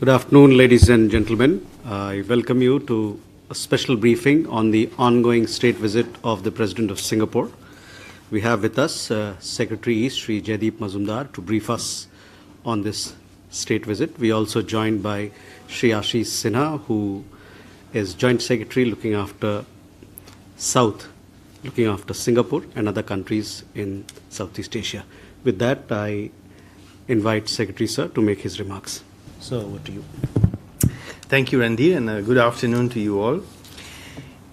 Good afternoon, ladies and gentlemen. I welcome you to a special briefing on the ongoing state visit of the President of Singapore. We have with us Secretary East, Sri Jaideep Mazumdar, to brief us on this state visit. We are also joined by Sri Ashish Sinha, who is Joint Secretary looking after Singapore and other countries in Southeast Asia. With that, I invite Secretary Sir to make his remarks. So, over to you. Thank you, Randy, and good afternoon to you all.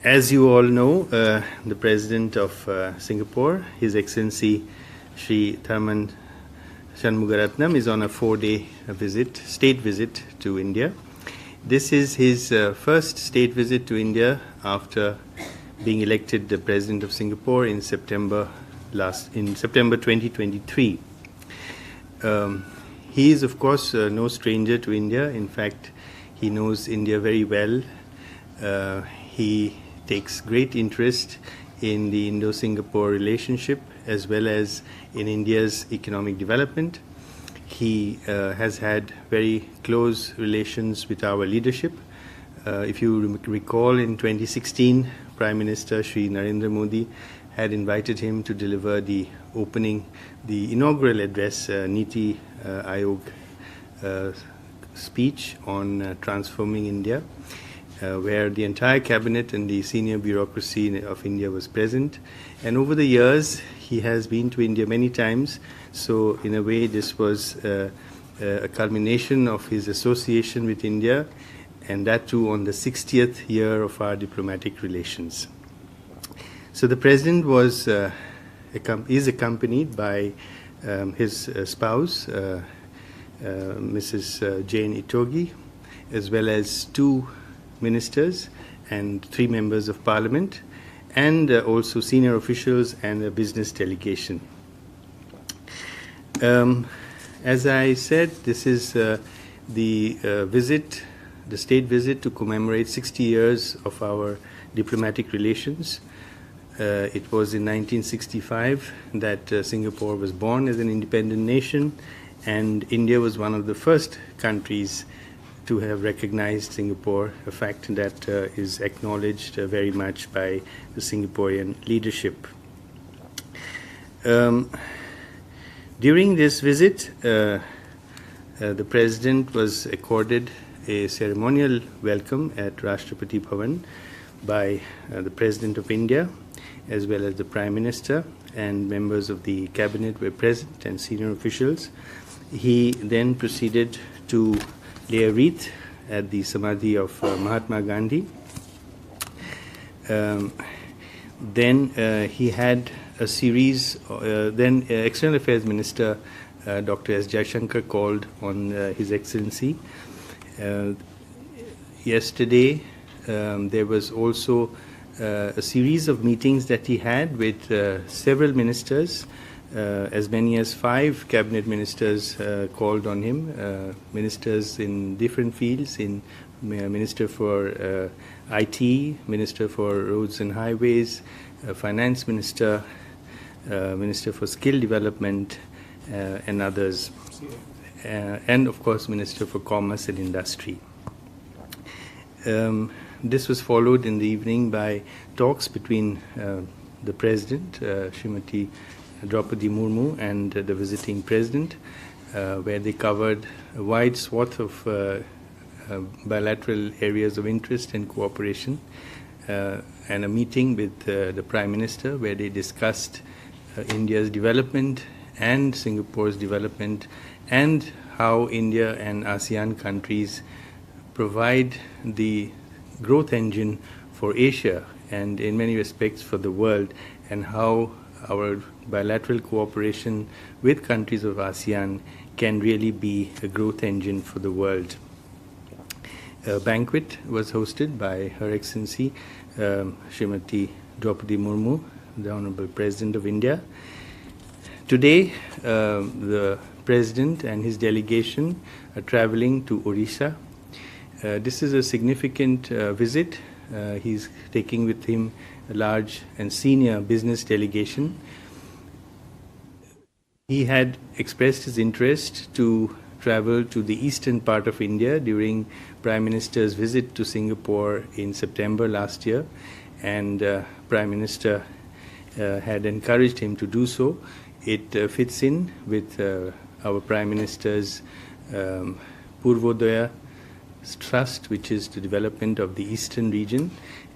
As you all know, the President of Singapore, His Excellency Sri Tharman Shanmugaratnam, is on a 4-day state visit to India. This is his first state visit to India after being elected the President of Singapore in September 2023. He is, of course, no stranger to India. In fact, he knows India very well. He takes great interest in the Indo-Singapore relationship as well as in India's economic development. He has had very close relations with our leadership. If you recall, in 2016, Prime Minister Sri Narendra Modi had invited him to deliver the inaugural address, Niti Aayog speech on transforming India, where the entire cabinet and the senior bureaucracy of India was present. And over the years, he has been to India many times. So in a way, this was a culmination of his association with India, and that too on the 60th year of our diplomatic relations. So the President is accompanied by his spouse, Mrs. Jane Itogi, as well as 2 ministers and 3 members of Parliament, and also senior officials and a business delegation. As I said, this is the state visit to commemorate 60 years of our diplomatic relations. It was in 1965 that Singapore was born as an independent nation, and India was one of the first countries to have recognized Singapore, a fact that is acknowledged very much by the Singaporean leadership. During this visit, the President was accorded a ceremonial welcome at Rashtrapati Bhavan by the President of India, as well as the Prime Minister, and members of the Cabinet were present and senior officials. He then proceeded to lay a wreath at the Samadhi of Mahatma Gandhi. Then he had a series, then External Affairs Minister Dr. S. Jaishankar called on His Excellency. Yesterday, there was also a series of meetings that he had with several ministers. As many as 5 cabinet ministers called on him, ministers in different fields, Minister for IT, Minister for Roads and Highways, Finance Minister, Minister for Skill Development, and others, and of course Minister for Commerce and Industry. This was followed in the evening by talks between the President, Srimati Draupadi Murmu, and the visiting President, where they covered a wide swath of bilateral areas of interest and cooperation, and a meeting with the Prime Minister, where they discussed India's development and Singapore's development, and how India and ASEAN countries provide the growth engine for Asia and in many respects for the world, and how our bilateral cooperation with countries of ASEAN can really be a growth engine for the world. A banquet was hosted by Her Excellency Srimati Draupadi Murmu, the Honorable President of India. Today, the President and his delegation are traveling to Odisha. This is a significant visit. He's taking with him a large and senior business delegation. He had expressed his interest to travel to the eastern part of India during Prime Minister's visit to Singapore in September last year, and Prime Minister had encouraged him to do so. It fits in with our Prime Minister's Purvodaya Trust, which is the development of the eastern region,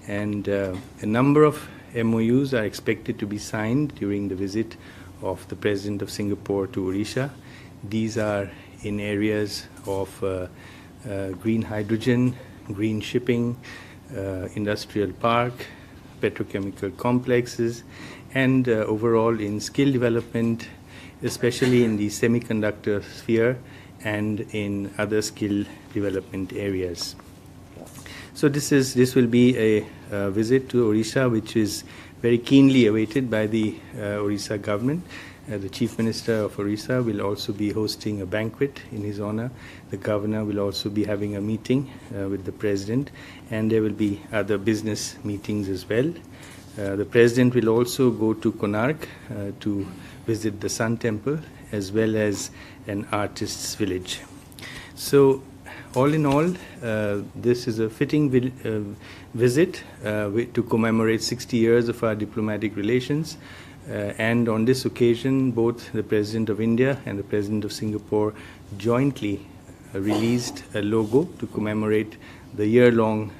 and a number of MOUs are expected to be signed during the visit of the President of Singapore to Odisha. These are in areas of green hydrogen, green shipping, industrial park, petrochemical complexes, and overall in skill development, especially in the semiconductor sphere and in other skill development areas. So this will be a visit to Odisha, which is very keenly awaited by the Odisha government. The Chief Minister of Odisha will also be hosting a banquet in his honor. The Governor will also be having a meeting with the President, and there will be other business meetings as well. The President will also go to Konark to visit the Sun Temple as well as an artist's village. So all in all, this is a fitting visit to commemorate 60 years of our diplomatic relations. And on this occasion, both the President of India and the President of Singapore jointly released a logo to commemorate the year-long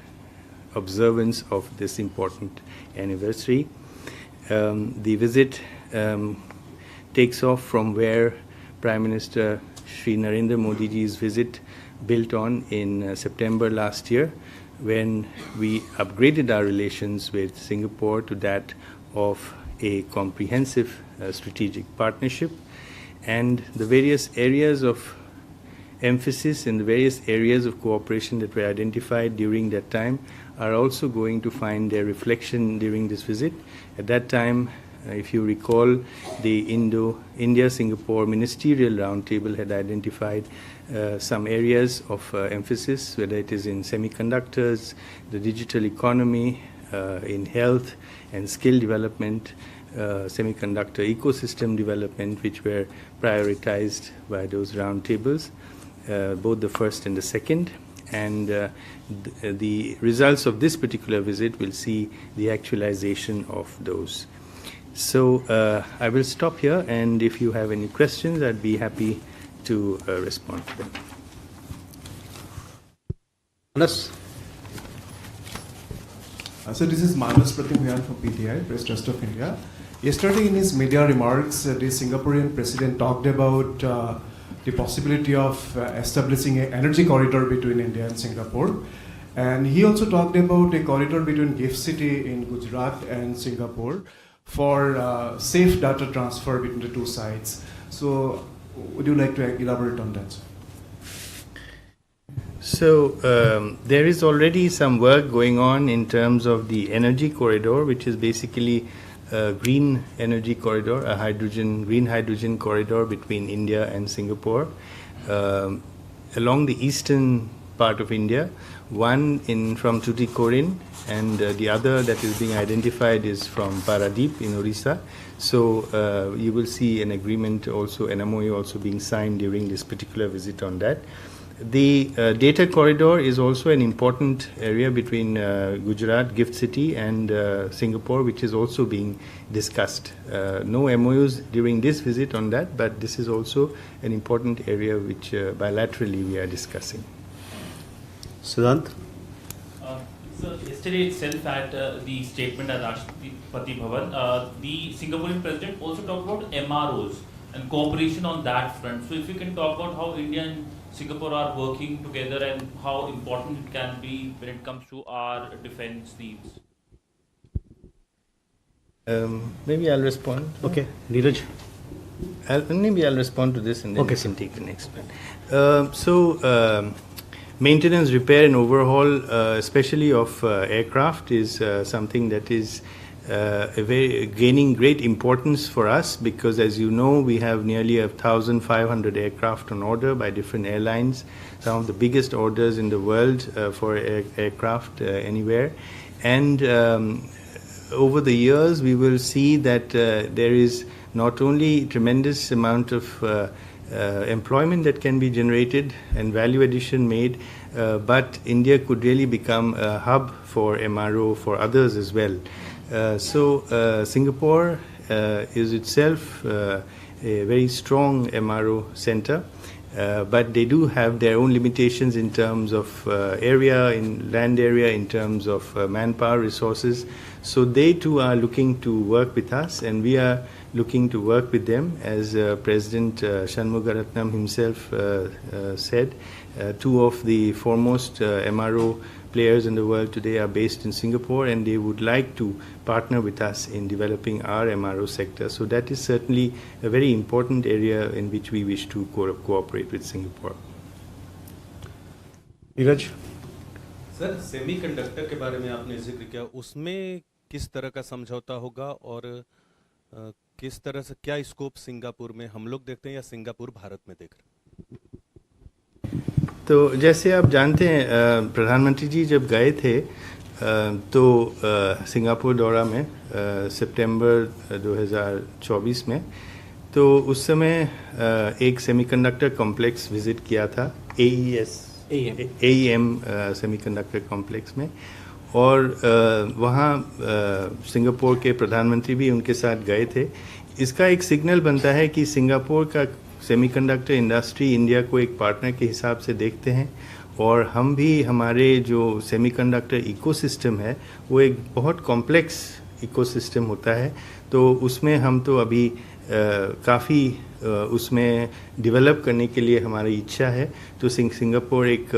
observance of this important anniversary. The visit takes off from where Prime Minister Shri Narendra Modi ji's visit built on in September last year, when we upgraded our relations with Singapore to that of a comprehensive strategic partnership, and the various areas of emphasis and the various areas of cooperation that were identified during that time are also going to find their reflection during this visit. At that time, if you recall, the India-Singapore Ministerial Roundtable had identified some areas of emphasis, whether it is in semiconductors, the digital economy, in health and skill development, semiconductor ecosystem development, which were prioritized by those roundtables, both the first and the second. And the results of this particular visit will see the actualization of those. So I will stop here, and if you have any questions, I'd be happy to respond to them. Manas. So this is Manas Pratimhayan from PTI, Press Trust of India. Yesterday in his media remarks, the Singaporean president talked about the possibility of establishing an energy corridor between India and Singapore. And he also talked about a corridor between Gift City in Gujarat and Singapore for safe data transfer between the two sides. So would you like to elaborate on that? So there is already some work going on in terms of the energy corridor, which is basically a green energy corridor, a green hydrogen corridor between India and Singapore. Along the eastern part of India, one from Tuticorin, and the other that is being identified is from Paradeep in Odisha. So you will see an agreement also, an MOU also being signed during this particular visit on that. The data corridor is also an important area between Gujarat, Gift City, and Singapore, which is also being discussed. No MOUs during this visit on that, but this is also an important area which bilaterally we are discussing. Siddhant? So yesterday itself at the statement at Rashtrapati Bhavan, the Singaporean president also talked about MROs and cooperation on that front. So if you can talk about how India and Singapore are working together and how important it can be when it comes to our defense needs. Maybe I'll respond. Okay. Neeraj? Maybe I'll respond to this and then okay, you can take the next one. Maintenance, repair and overhaul, especially of aircraft, is something that is gaining great importance for us, because as you know, we have nearly 1,500 aircraft on order by different airlines, some of the biggest orders in the world for aircraft anywhere. And over the years, we will see that there is not only tremendous amount of employment that can be generated and value addition made, but India could really become a hub for MRO for others as well. So Singapore is itself a very strong MRO center, but they do have their own limitations in terms of area, in land area, in terms of manpower resources. So they too are looking to work with us, and we are looking to work with them. As President Shanmugaratnam himself said, two of the foremost MRO players in the world today are based in Singapore, and they would like to partner with us in developing our MRO sector. So that is certainly a very important area in which we wish to cooperate with Singapore. Neeraj? Sir semiconductor के बारे में आपने जिक्र किया, उसमें किस तरह का समझौता होगा और किस तरह से क्या स्कोप सिंगापुर में हम लोग देखते हैं या सिंगापुर भारत में देख रहे हैं? तो जैसे आप जानते हैं, प्रधानमंत्री जी जब गए थे तो सिंगापुर दौरा में सितंबर 2024 में, तो उस समय एक सेमीकंडक्टर कॉम्प्लेक्स विजिट किया था, AEM सेमीकंडक्टर कॉम्प्लेक्स में, और वहाँ सिंगापुर के प्रधानमंत्री भी उनके साथ गए थे। इसका एक सिग्नल बनता है कि सिंगापुर का सेमीकंडक्टर इंडस्ट्री इंडिया को एक पार्टनर के हिसाब से देखते हैं, और हम भी हमारे जो सेमीकंडक्टर इकोसिस्टम है वो एक बहुत कॉम्प्लेक्स इकोसिस्टम होता है, तो उसमें हम तो अभी काफ़ी उसमें डेवलप करने के लिए हमारी इच्छा है। तो सिंगापुर एक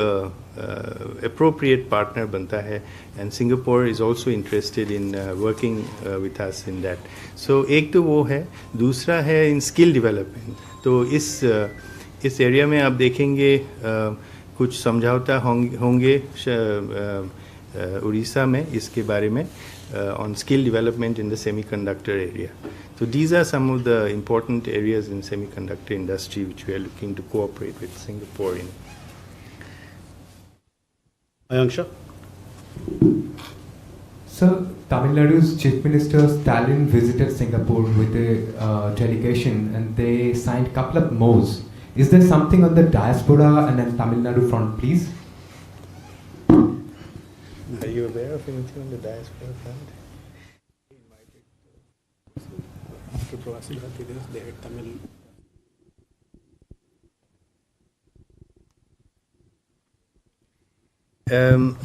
appropriate partner बनता है, and Singapore is also interested in working with us in that. So एक तो वो है, दूसरा है in skill development. तो इस एरिया में आप देखेंगे कुछ समझौता होंगे उड़ीसा में इसके बारे में on skill development in the semiconductor area. So these are some of the important areas in semiconductor industry which we are looking to cooperate with Singapore in. Ayanksha? So, Tamil Nadu's Chief Minister Stalin visited Singapore with a delegation, and they signed a couple of MOUs. Is there something on the diaspora and then Tamil Nadu front, please? Are you aware of anything on the diaspora front? After Pravasi Bharati Divas, they had Tamil.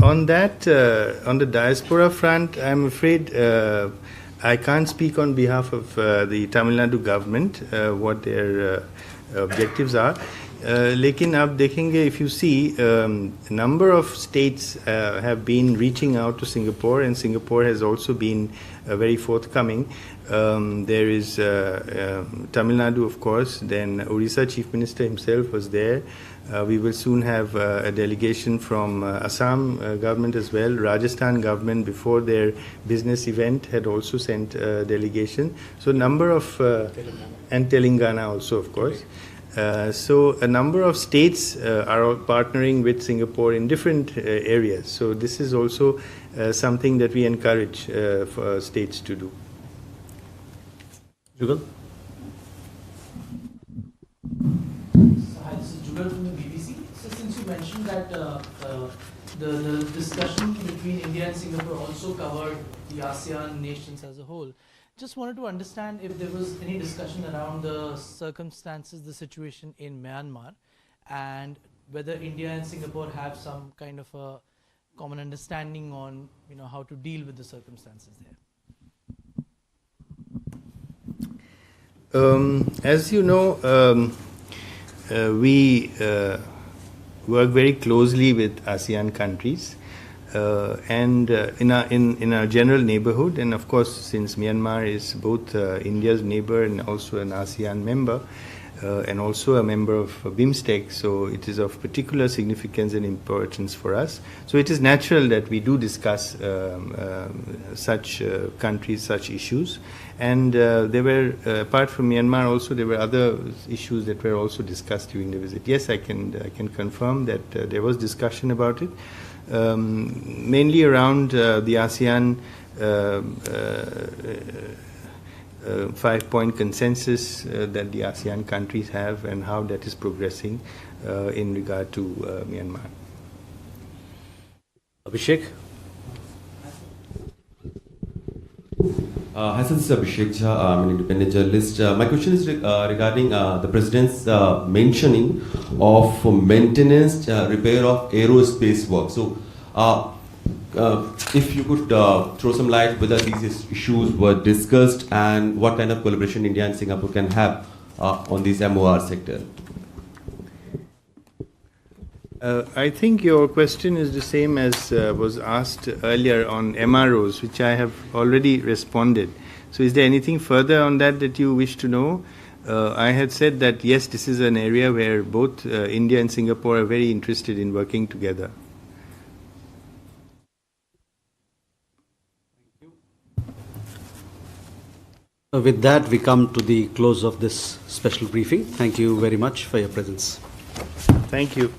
On the diaspora front, I'm afraid I can't speak on behalf of the Tamil Nadu government what their objectives are. लेकिन आप देखेंगे, if you see, number of states have been reaching out to Singapore, and Singapore has also been very forthcoming. There is Tamil Nadu, of course, then Odisha Chief Minister himself was there. We will soon have a delegation from Assam government as well. Rajasthan government, before their business event, had also sent a delegation. So number of, and Telangana also, of course. So a number of states are partnering with Singapore in different areas. So this is also something that we encourage for states to do. Jugal? Hi, this is Jugal from the BBC. So since you mentioned that the discussion between India and Singapore also covered the ASEAN nations as a whole, just wanted to understand if there was any discussion around the circumstances, the situation in Myanmar, and whether India and Singapore have some kind of a common understanding on, how to deal with the circumstances there. As you know, we work very closely with ASEAN countries. And in our general neighborhood, and of course, since Myanmar is both India's neighbor and also an ASEAN member, and also a member of BIMSTEC, so it is of particular significance and importance for us. So it is natural that we do discuss such countries, such issues. And there were, apart from Myanmar, also there were other issues that were also discussed during the visit. Yes, I can confirm that there was discussion about it. Mainly around the ASEAN 5-point consensus that the ASEAN countries have and how that is progressing in regard to Myanmar. Abhishek? Hi, sir, this is Abhishek Jha. I'm an independent journalist. My question is regarding the President's mentioning of maintenance, repair of aerospace work. So, if you could throw some light whether these issues were discussed and what kind of collaboration India and Singapore can have on this MOR sector. I think your question is the same as was asked earlier on MROs, which I have already responded. So is there anything further on that you wish to know? I had said that yes, this is an area where both India and Singapore are very interested in working together. With that, we come to the close of this special briefing. Thank you very much for your presence. Thank you.